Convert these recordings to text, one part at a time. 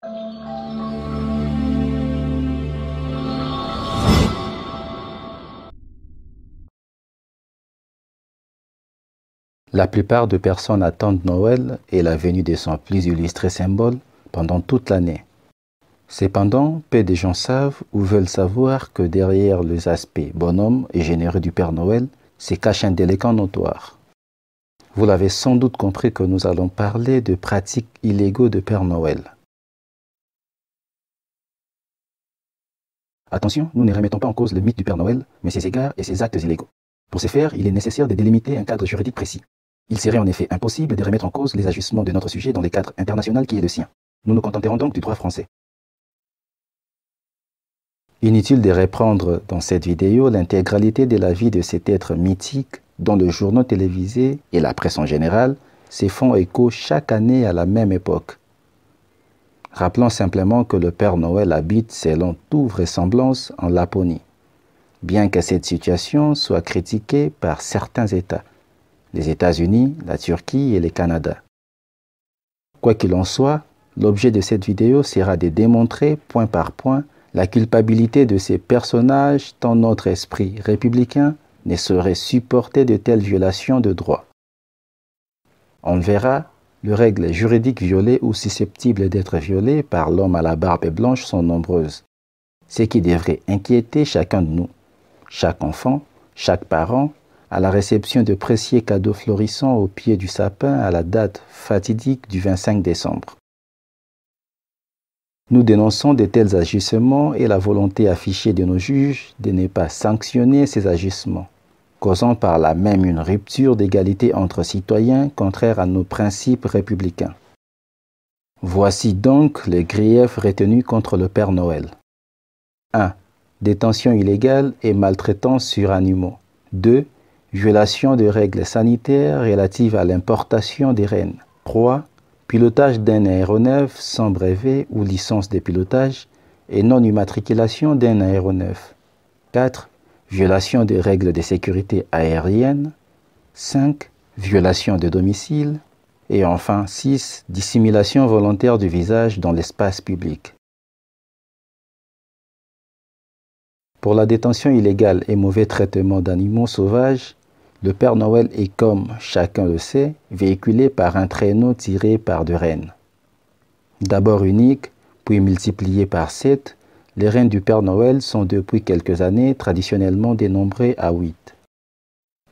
La plupart de personnes attendent Noël et la venue de son plus illustré symbole pendant toute l'année. Cependant, peu de gens savent ou veulent savoir que derrière les aspects bonhomme et généreux du Père Noël se cache un délinquant notoire. Vous l'avez sans doute compris que nous allons parler de pratiques illégaux de Père Noël. Attention, nous ne remettons pas en cause le mythe du Père Noël, mais ses égards et ses actes illégaux. Pour ce faire, il est nécessaire de délimiter un cadre juridique précis. Il serait en effet impossible de remettre en cause les agissements de notre sujet dans le cadre international qui est le sien. Nous nous contenterons donc du droit français. Inutile de reprendre dans cette vidéo l'intégralité de la vie de cet être mythique dont les journaux télévisés et la presse en général se font écho chaque année à la même époque. Rappelons simplement que le Père Noël habite selon toute vraisemblance en Laponie, bien que cette situation soit critiquée par certains États, les États-Unis, la Turquie et le Canada. Quoi qu'il en soit, l'objet de cette vidéo sera de démontrer point par point la culpabilité de ces personnages tant notre esprit républicain ne saurait supporter de telles violations de droits. On verra, les règles juridiques violées ou susceptibles d'être violées par l'homme à la barbe blanche sont nombreuses, ce qui devrait inquiéter chacun de nous, chaque enfant, chaque parent, à la réception de précieux cadeaux florissants au pied du sapin à la date fatidique du 25 décembre. Nous dénonçons de tels agissements et la volonté affichée de nos juges de ne pas sanctionner ces agissements, causant par là même une rupture d'égalité entre citoyens contraire à nos principes républicains. Voici donc les griefs retenus contre le Père Noël. 1. Détention illégale et maltraitance sur animaux. 2. Violation de règles sanitaires relatives à l'importation des rennes. 3. Pilotage d'un aéronef sans brevet ou licence de pilotage et non-immatriculation d'un aéronef. 4. Violation des règles de sécurité aérienne. 5. Violation de domicile. Et enfin 6. Dissimulation volontaire du visage dans l'espace public. Pour la détention illégale et mauvais traitement d'animaux sauvages, le Père Noël est, comme chacun le sait, véhiculé par un traîneau tiré par deux rennes. D'abord unique, puis multiplié par 7, les rennes du Père Noël sont depuis quelques années traditionnellement dénombrées à 8.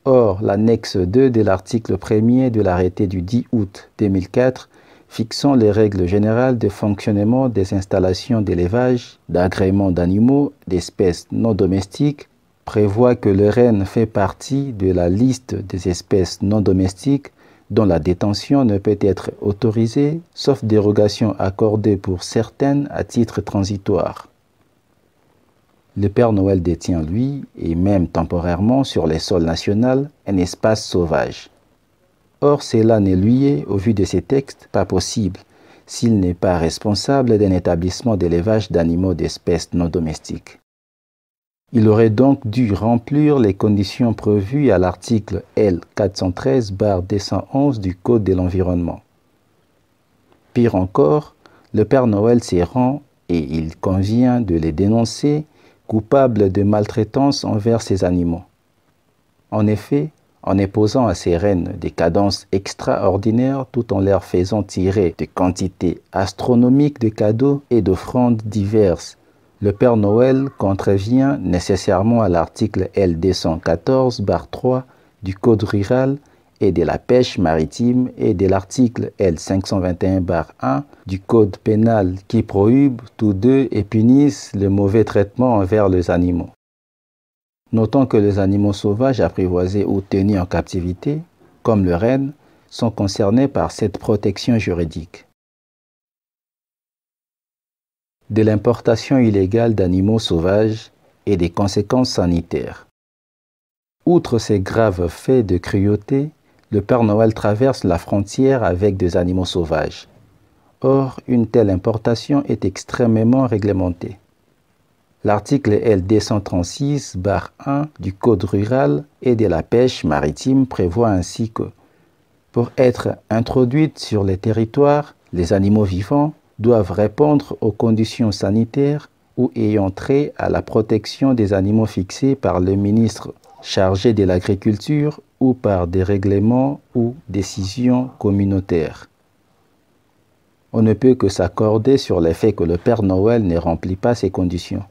Or, l'annexe 2 de l'article 1er de l'arrêté du 10 août 2004 fixant les règles générales de fonctionnement des installations d'élevage, d'agrément d'animaux, d'espèces non domestiques, prévoit que le renne fait partie de la liste des espèces non domestiques dont la détention ne peut être autorisée, sauf dérogation accordée pour certaines à titre transitoire. Le Père Noël détient, lui, et même temporairement sur les sols nationaux, un espace sauvage. Or, cela n'est lui, au vu de ces textes, pas possible, s'il n'est pas responsable d'un établissement d'élevage d'animaux d'espèces non domestiques. Il aurait donc dû remplir les conditions prévues à l'article L. 413-211 du Code de l'environnement. Pire encore, le Père Noël s'y rend, et il convient de les dénoncer, coupable de maltraitance envers ces animaux. En effet, en imposant à ces rennes des cadences extraordinaires tout en leur faisant tirer des quantités astronomiques de cadeaux et d'offrandes diverses, le Père Noël contrevient nécessairement à l'article L. 214-3 du Code rural et de la pêche maritime et de l'article L. 521-1 du Code pénal qui prohibe tous deux et punissent le mauvais traitement envers les animaux. Notons que les animaux sauvages apprivoisés ou tenus en captivité, comme le renne, sont concernés par cette protection juridique. De l'importation illégale d'animaux sauvages et des conséquences sanitaires. Outre ces graves faits de cruauté, le Père Noël traverse la frontière avec des animaux sauvages. Or, une telle importation est extrêmement réglementée. L'article L. 236-1 du Code rural et de la pêche maritime prévoit ainsi que, pour être introduites sur les territoires, les animaux vivants, doivent répondre aux conditions sanitaires ou ayant trait à la protection des animaux fixés par le ministre chargé de l'agriculture ou par des règlements ou décisions communautaires. On ne peut que s'accorder sur le fait que le Père Noël ne remplit pas ces conditions.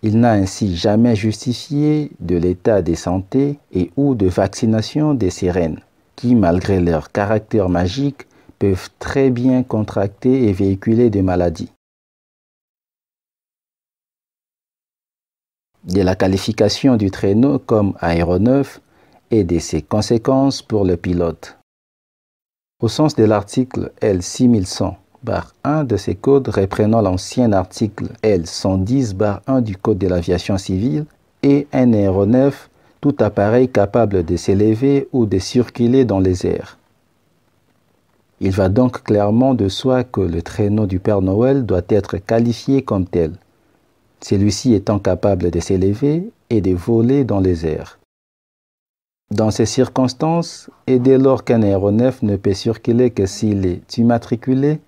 Il n'a ainsi jamais justifié de l'état de santé et ou de vaccination des sirènes, qui, malgré leur caractère magique, peuvent très bien contracter et véhiculer des maladies. De la qualification du traîneau comme aéronef et de ses conséquences pour le pilote. Au sens de l'article L6100-1 de ces codes reprenant l'ancien article L110-1 du Code de l'aviation civile, est un aéronef tout appareil capable de s'élever ou de circuler dans les airs. Il va donc clairement de soi que le traîneau du Père Noël doit être qualifié comme tel, celui-ci étant capable de s'élever et de voler dans les airs. Dans ces circonstances, et dès lors qu'un aéronef ne peut circuler que s'il est immatriculé,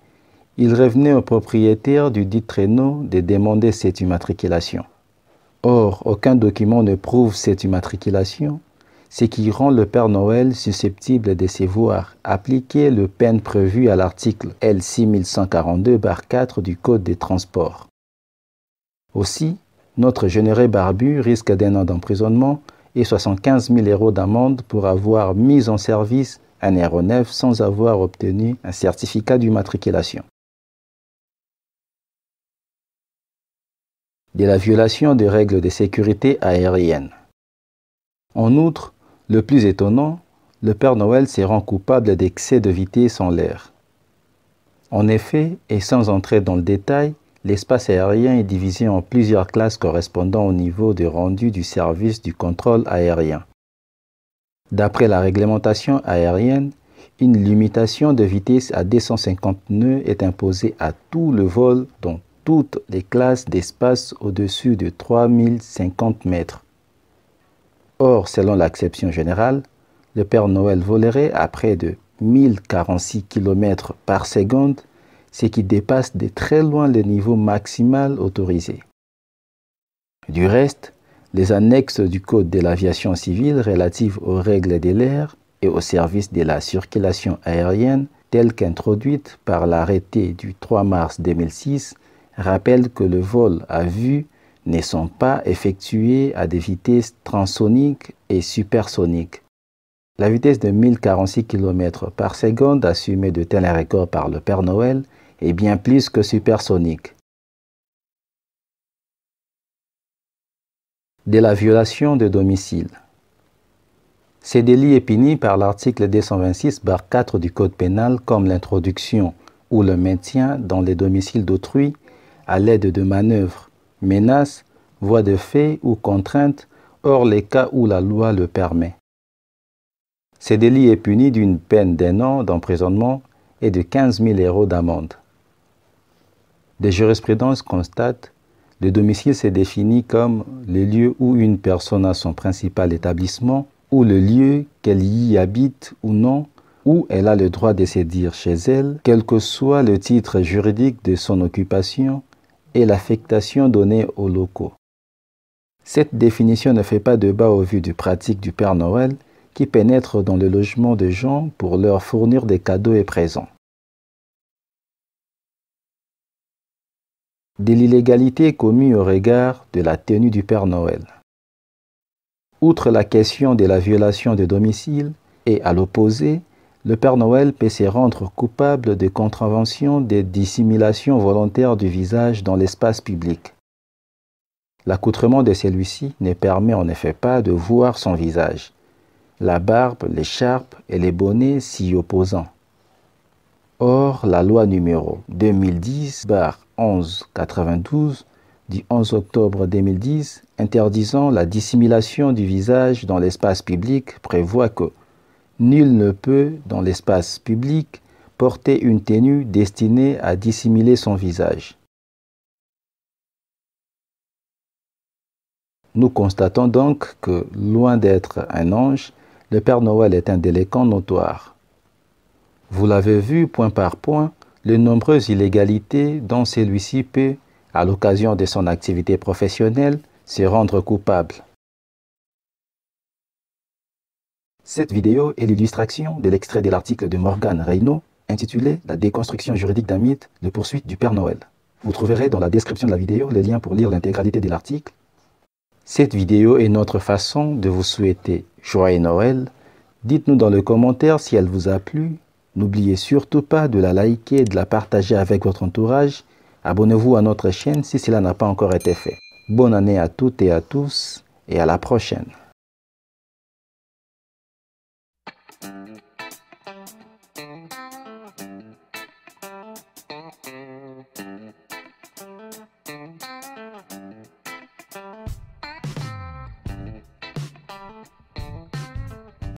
il revenait au propriétaire du dit traîneau de demander cette immatriculation. Or, aucun document ne prouve cette immatriculation, ce qui rend le Père Noël susceptible de se voir appliquer le peine prévu à l'article L6142-4 du Code des transports. Aussi, notre généreux barbu risque d'1 an d'emprisonnement et 75 000 € d'amende pour avoir mis en service un aéronef sans avoir obtenu un certificat d'immatriculation. De la violation des règles de sécurité aérienne. En outre, le plus étonnant, le Père Noël se rend coupable d'excès de vitesse en l'air. En effet, et sans entrer dans le détail, l'espace aérien est divisé en plusieurs classes correspondant au niveau de rendu du service du contrôle aérien. D'après la réglementation aérienne, une limitation de vitesse à 250 nœuds est imposée à tout le vol dans toutes les classes d'espace au-dessus de 3050 mètres. Or, selon l'acception générale, le Père Noël volerait à près de 1046 km par seconde, ce qui dépasse de très loin le niveau maximal autorisé. Du reste, les annexes du Code de l'aviation civile relatives aux règles de l'air et au service de la circulation aérienne, telles qu'introduites par l'arrêté du 3 mars 2006, rappellent que le vol à vue ne sont pas effectués à des vitesses transsoniques et supersoniques. La vitesse de 1046 km par seconde assumée de tels records par le Père Noël est bien plus que supersonique. De la violation de domicile. Ce délit est puni par l'article 226-4 du Code pénal comme l'introduction ou le maintien dans les domiciles d'autrui à l'aide de manœuvres, menaces, voies de fait ou contraintes, hors les cas où la loi le permet. Ce délit est puni d'une peine d'1 an d'emprisonnement et de 15 000 € d'amende. Des jurisprudences constatent le domicile se définit comme le lieu où une personne a son principal établissement ou le lieu qu'elle y habite ou non, où elle a le droit de sédir chez elle, quel que soit le titre juridique de son occupation et l'affectation donnée aux locaux. Cette définition ne fait pas débat au vu des pratiques du Père Noël qui pénètre dans le logement des gens pour leur fournir des cadeaux et présents. De l'illégalité commise au regard de la tenue du Père Noël. Outre la question de la violation de domicile, et à l'opposé, le Père Noël peut se rendre coupable de contravention de dissimulation volontaire du visage dans l'espace public. L'accoutrement de celui-ci ne permet en effet pas de voir son visage, la barbe, l'écharpe et les bonnets s'y opposant. Or, la loi numéro 2010/1192 du 11 octobre 2010 interdisant la dissimulation du visage dans l'espace public prévoit que nul ne peut, dans l'espace public, porter une tenue destinée à dissimuler son visage. Nous constatons donc que, loin d'être un ange, le Père Noël est un délinquant notoire. Vous l'avez vu point par point, les nombreuses illégalités dont celui-ci peut, à l'occasion de son activité professionnelle, se rendre coupable. Cette vidéo est l'illustration de l'extrait de l'article de Morgan Reynaud intitulé « La déconstruction juridique d'un mythe, les poursuites du Père Noël ». Vous trouverez dans la description de la vidéo les liens pour lire l'intégralité de l'article. Cette vidéo est notre façon de vous souhaiter joyeux Noël. Dites-nous dans les commentaires si elle vous a plu. N'oubliez surtout pas de la liker et de la partager avec votre entourage. Abonnez-vous à notre chaîne si cela n'a pas encore été fait. Bonne année à toutes et à tous et à la prochaine.